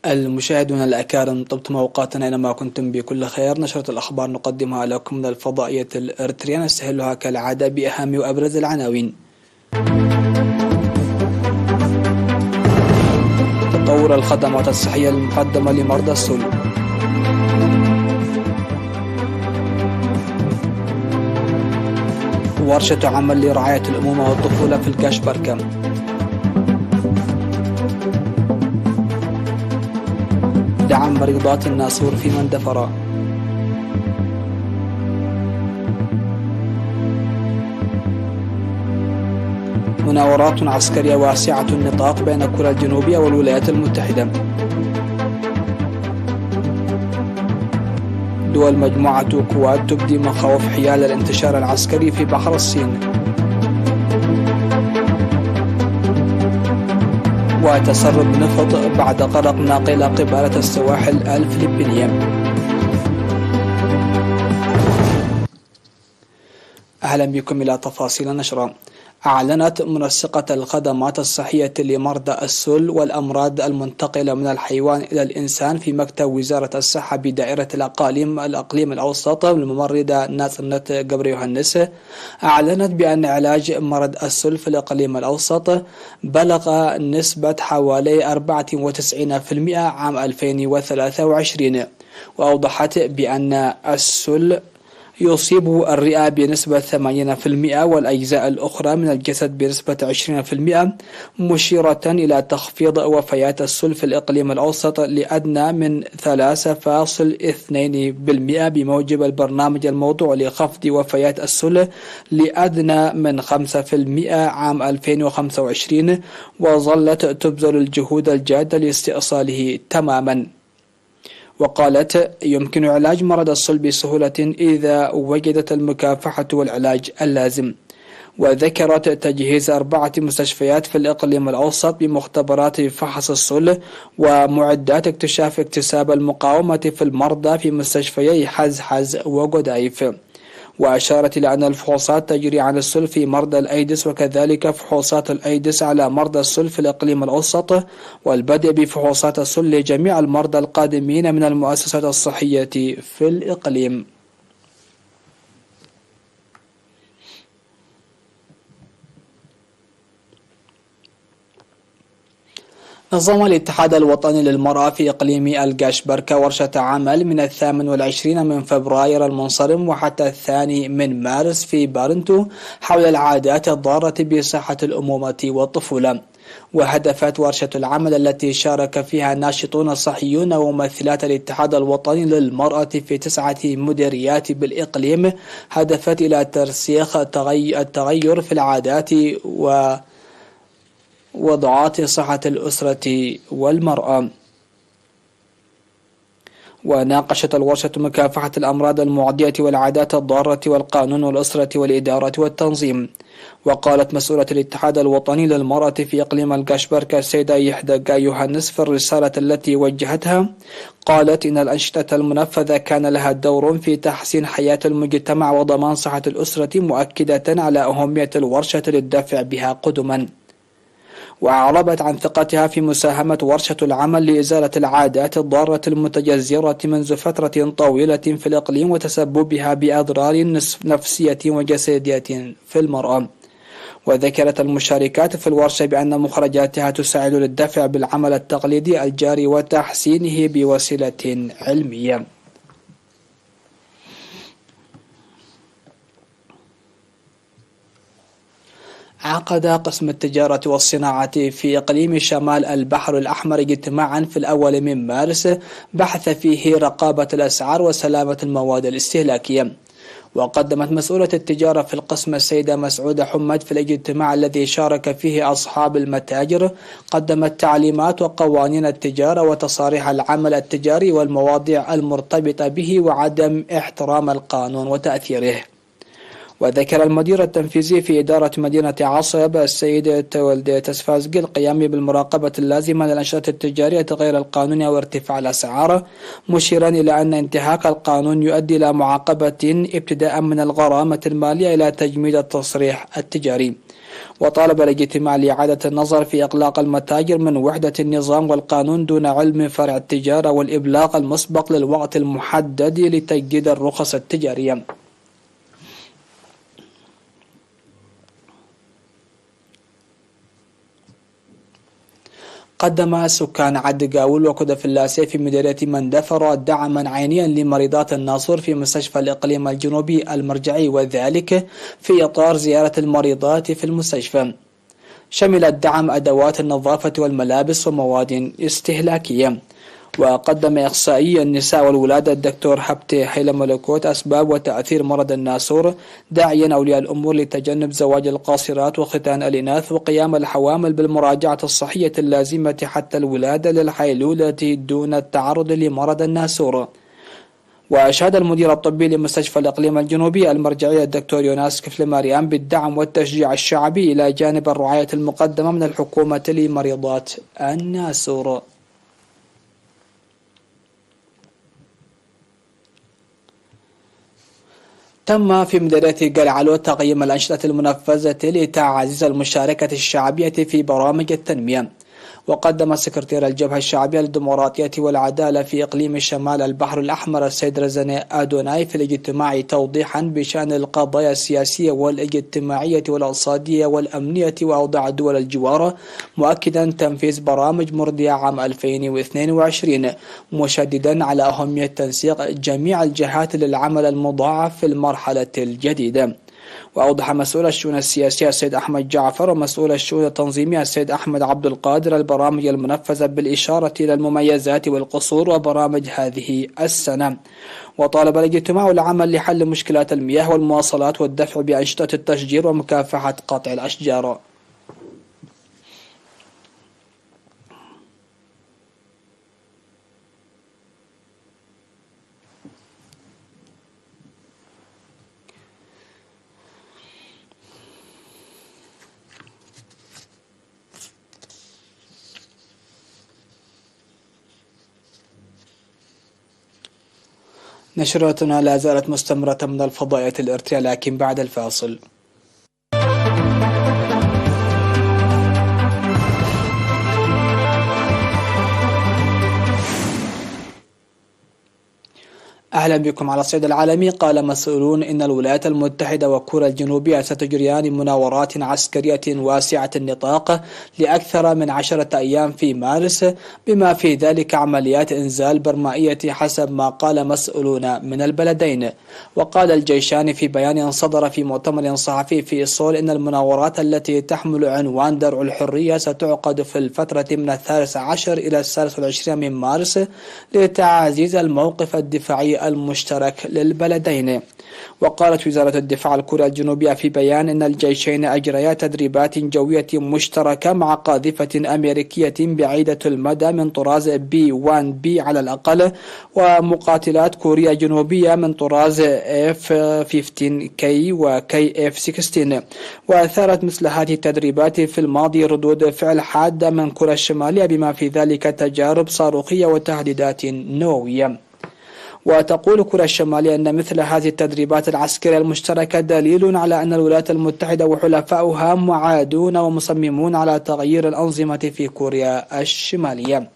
المشاهدون الأكارم، طبتم أوقاتنا أينما كنتم بكل خير. نشرة الأخبار نقدمها لكم من الفضائية الإريترية، نستهلها كالعادة بأهم وأبرز العناوين. تطور الخدمات الصحية المقدمة لمرضى السل. ورشة عمل لرعاية الأمومة والطفولة في الكاشبركة. دعم مريضات الناسور في مندفرة. مناورات عسكرية واسعة النطاق بين كوريا الجنوبية والولايات المتحدة. دول مجموعة كواد تبدي مخاوف حيال الانتشار العسكري في بحر الصين. وتسرب نفط بعد غرق ناقلة قبالة السواحل الفلبينية. أهلا بكم إلى تفاصيل النشرة. أعلنت منسقة الخدمات الصحية لمرضى السل والأمراض المنتقلة من الحيوان إلى الإنسان في مكتب وزارة الصحة بدائرة الأقاليم الأوسط الممرضة ناترنت جبر يوهنس، أعلنت بأن علاج مرض السل في الأقاليم الأوسط بلغ نسبة حوالي 94% عام 2023، وأوضحت بأن السل يصيب الرئة بنسبة 80% والأجزاء الأخرى من الجسد بنسبة 20%، مشيرة إلى تخفيض وفيات السل في الإقليم الأوسط لأدنى من 3.2% بموجب البرنامج الموضوع لخفض وفيات السل لأدنى من 5% عام 2025، وظلت تبذل الجهود الجادة لاستئصاله تماما. وقالت يمكن علاج مرض السل بسهولة إذا وجدت المكافحة والعلاج اللازم. وذكرت تجهيز 4 مستشفيات في الإقليم الأوسط بمختبرات فحص السل ومعدات اكتساب المقاومة في المرضى في مستشفيي حزحز وغدايف. وأشارت إلى أن الفحوصات تجري على السل في مرضى الأيدس، وكذلك فحوصات الأيدس على مرضى السل في الإقليم الأوسط، والبدء بفحوصات السل لجميع المرضى القادمين من المؤسسات الصحية في الإقليم. نظم الاتحاد الوطني للمرأة في إقليم الكاشبركة ورشة عمل من 28 من فبراير المنصرم وحتى 2 من مارس في بارنتو حول العادات الضارة بصحة الأمومة والطفولة. وهدفت ورشة العمل التي شارك فيها ناشطون صحيون وممثلات الاتحاد الوطني للمرأة في 9 مديريات بالإقليم، هدفت إلى ترسيخ التغير في العادات ووضعات صحة الأسرة والمرأة. وناقشت الورشة مكافحة الأمراض المعدية والعادات الضارة والقانون والأسرة والإدارة والتنظيم. وقالت مسؤولة الاتحاد الوطني للمرأة في إقليم الكاشبركة السيدة يحدى يوهنس في الرسالة التي وجهتها، قالت إن الأنشطة المنفذة كان لها دور في تحسين حياة المجتمع وضمان صحة الأسرة، مؤكدة على أهمية الورشة للدفع بها قدما. وأعربت عن ثقتها في مساهمة ورشة العمل لإزالة العادات الضارة المتجذرة منذ فترة طويلة في الإقليم وتسببها بأضرار نفسية وجسدية في المرأة. وذكرت المشاركات في الورشة بأن مخرجاتها تساعد للدفع بالعمل التقليدي الجاري وتحسينه بوسيلة علمية. عقد قسم التجارة والصناعة في إقليم شمال البحر الأحمر اجتماعا في 1 من مارس بحث فيه رقابة الأسعار وسلامة المواد الاستهلاكية. وقدمت مسؤولة التجارة في القسم السيدة مسعودة حمد في الاجتماع الذي شارك فيه أصحاب المتاجر، قدمت تعليمات وقوانين التجارة وتصاريح العمل التجاري والمواضيع المرتبطة به وعدم احترام القانون وتأثيره. وذكر المدير التنفيذي في إدارة مدينة عصب السيد تولد تسفازقي القيام بالمراقبة اللازمة للأنشطة التجارية غير القانونية وارتفاع الأسعار، مشيرا إلى أن انتهاك القانون يؤدي إلى معاقبة ابتداء من الغرامة المالية إلى تجميد التصريح التجاري. وطالب الاجتماع لإعادة النظر في إغلاق المتاجر من وحدة النظام والقانون دون علم فرع التجارة والإبلاغ المسبق للوقت المحدد لتجديد الرخص التجارية. قدم سكان عد قاول وكدف اللاسي في مديرية مندفر دعما عينيا لمريضات الناصور في مستشفى الإقليم الجنوبي المرجعي، وذلك في إطار زيارة المريضات في المستشفى. شمل الدعم أدوات النظافة والملابس ومواد استهلاكية. وقدم إخصائي النساء والولادة الدكتور حبتي حيل ملكوت أسباب وتأثير مرض الناسور، داعيا أولياء الأمور لتجنب زواج القاصرات وختان الإناث وقيام الحوامل بالمراجعة الصحية اللازمة حتى الولادة للحيلولة دون التعرض لمرض الناسور. وأشاد المدير الطبي لمستشفى الإقليم الجنوبي المرجعي الدكتور يوناس كفل ماريان بالدعم والتشجيع الشعبي إلى جانب الرعاية المقدمة من الحكومة لمريضات الناسور. تم في مديرية قلعلو تقييم الأنشطة المنفذة لتعزيز المشاركة الشعبية في برامج التنمية. وقدم سكرتير الجبهة الشعبية للديمقراطية والعدالة في إقليم شمال البحر الأحمر السيد رزاني أدوناي في الاجتماع توضيحا بشأن القضايا السياسية والاجتماعية والاقتصادية والأمنية وأوضاع دول الجوار، مؤكدا تنفيذ برامج مرضية عام 2022، مشددا على أهمية تنسيق جميع الجهات للعمل المضاعف في المرحلة الجديدة. وأوضح مسؤول الشؤون السياسية السيد أحمد جعفر ومسؤول الشؤون التنظيمية السيد أحمد عبد القادر البرامج المنفذة بالإشارة إلى المميزات والقصور وبرامج هذه السنة. وطالب الاجتماع العمل لحل مشكلات المياه والمواصلات والدفع بأنشطة التشجير ومكافحة قطع الأشجار. نشرتنا لا زالت مستمرة من الفضائية الإرترية، لكن بعد الفاصل. أهلا بكم. على الصعيد العالمي، قال مسؤولون إن الولايات المتحدة وكوريا الجنوبية ستجريان مناورات عسكرية واسعة النطاق لأكثر من 10 أيام في مارس، بما في ذلك عمليات إنزال برمائية حسب ما قال مسؤولون من البلدين. وقال الجيشان في بيان صدر في مؤتمر صحفي في سول إن المناورات التي تحمل عنوان درع الحرية ستعقد في الفترة من 13 إلى 23 من مارس لتعزيز الموقف الدفاعي المشترك للبلدين. وقالت وزارة الدفاع الكورية الجنوبية في بيان إن الجيشين أجريا تدريبات جوية مشتركة مع قاذفة أمريكية بعيدة المدى من طراز B-1B على الأقل، ومقاتلات كوريا الجنوبية من طراز F-15K و KF-16. وأثارت مثل هذه التدريبات في الماضي ردود فعل حادة من كوريا الشمالية، بما في ذلك تجارب صاروخية وتهديدات نووية. وتقول كوريا الشمالية أن مثل هذه التدريبات العسكرية المشتركة دليل على أن الولايات المتحدة وحلفاؤها معادون ومصممون على تغيير الأنظمة في كوريا الشمالية.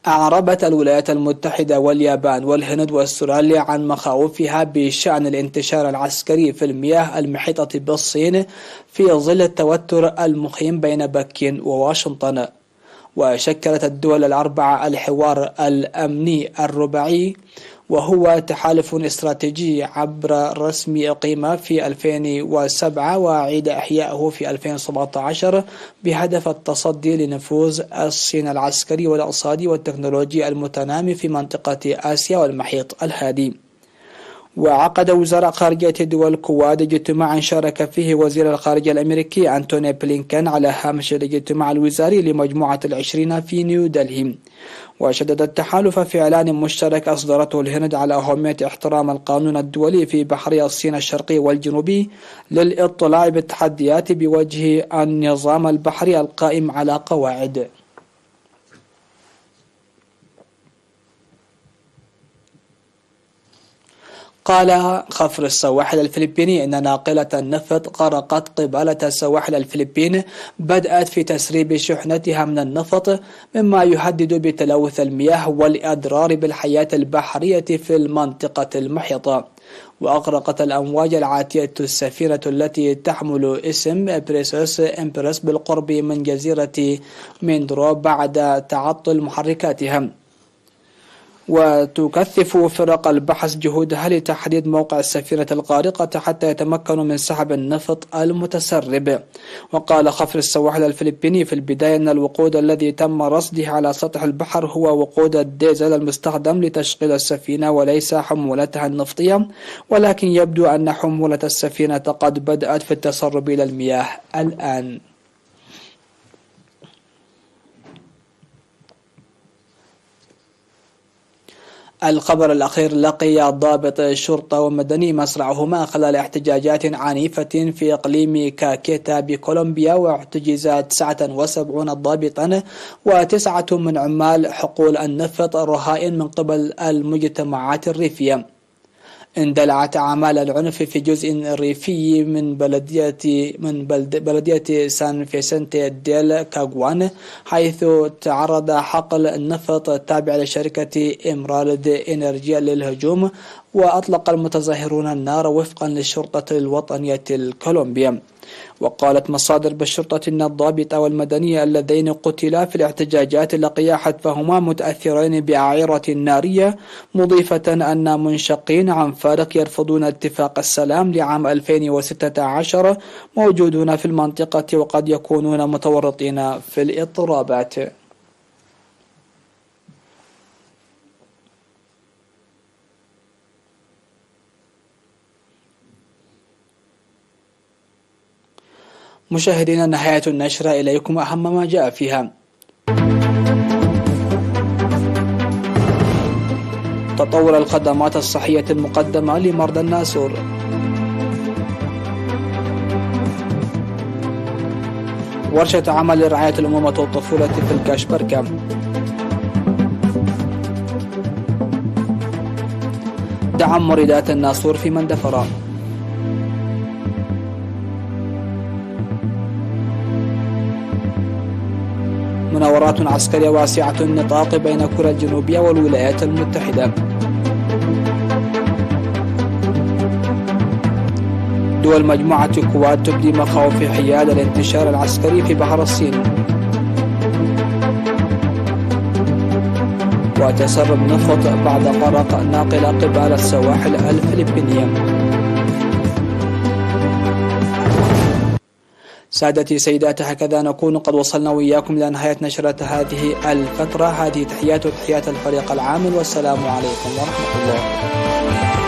أعربت الولايات المتحدة واليابان والهند واستراليا عن مخاوفها بشأن الانتشار العسكري في المياه المحيطة بالصين في ظل التوتر المخيم بين بكين وواشنطن. وشكلت الدول الأربعة الحوار الأمني الرباعي، وهو تحالف استراتيجي عبر رسم أقيم في 2007 وأعيد إحيائه في 2017 بهدف التصدي لنفوذ الصين العسكري والاقتصادي والتكنولوجي المتنامي في منطقة آسيا والمحيط الهادي. وعقد وزراء خارجية دول الكواد اجتماعا شارك فيه وزير الخارجية الأمريكي أنتوني بلينكن على هامش الاجتماع الوزاري لمجموعة ال20 في نيودلهي. وشدد التحالف في إعلان مشترك أصدرته الهند على أهمية احترام القانون الدولي في بحري الصين الشرقي والجنوبي للاطلاع بالتحديات بوجه النظام البحري القائم على قواعد. قال خفر السواحل الفلبيني إن ناقلة النفط غرقت قبالة سواحل الفلبين بدأت في تسريب شحنتها من النفط، مما يهدد بتلوث المياه والإضرار بالحياة البحرية في المنطقة المحيطة. وأغرقت الأمواج العاتية السفينة التي تحمل اسم بريسوس إمبرس بالقرب من جزيرة ميندرو بعد تعطل محركاتها. وتكثف فرق البحث جهودها لتحديد موقع السفينة الغارقة حتى يتمكنوا من سحب النفط المتسرب. وقال خفر السواحل الفلبيني في البداية أن الوقود الذي تم رصده على سطح البحر هو وقود الديزل المستخدم لتشغيل السفينة وليس حمولتها النفطية، ولكن يبدو أن حمولة السفينة قد بدأت في التسرب إلى المياه الآن. الخبر الأخير: لقي ضابط شرطة ومدني مصرعهما خلال احتجاجات عنيفة في إقليم كاكيتا بكولومبيا، واحتجز 79 ضابطا و9 من عمال حقول النفط رهائن من قبل المجتمعات الريفية. اندلعت أعمال العنف في جزء ريفي من بلدية سان فيسنتي ديل كاغوان، حيث تعرض حقل النفط التابع لشركة إمرالد إنرجيا للهجوم، وأطلق المتظاهرون النار وفقا للشرطة الوطنية الكولومبية. وقالت مصادر بالشرطة أن الضابط والمدني اللذين قتلا في الاحتجاجات لقيا حتفهما متأثرين بأعيرة نارية، مضيفة أن منشقين عن فارق يرفضون اتفاق السلام لعام 2016 موجودون في المنطقة وقد يكونون متورطين في الاضطرابات. مشاهدينا، نهاية النشرة، إليكم أهم ما جاء فيها. تطور الخدمات الصحية المقدمة لمرضى الناسور. ورشة عمل لرعاية الأمومة والطفولة في الكاشبركة. دعم مريدات الناسور في مندفرة. مناورات عسكرية واسعة النطاق بين كوريا الجنوبية والولايات المتحدة. دول مجموعة كواد تبدي مخاوف حيال الانتشار العسكري في بحر الصين. وتسرب نفط بعد غرق ناقلة قبال السواحل الفلبينية. سادتي سيداتي، هكذا نكون قد وصلنا وإياكم إلى نهاية نشرة هذه الفترة. هذه تحيات الفريق العامل، والسلام عليكم ورحمة الله.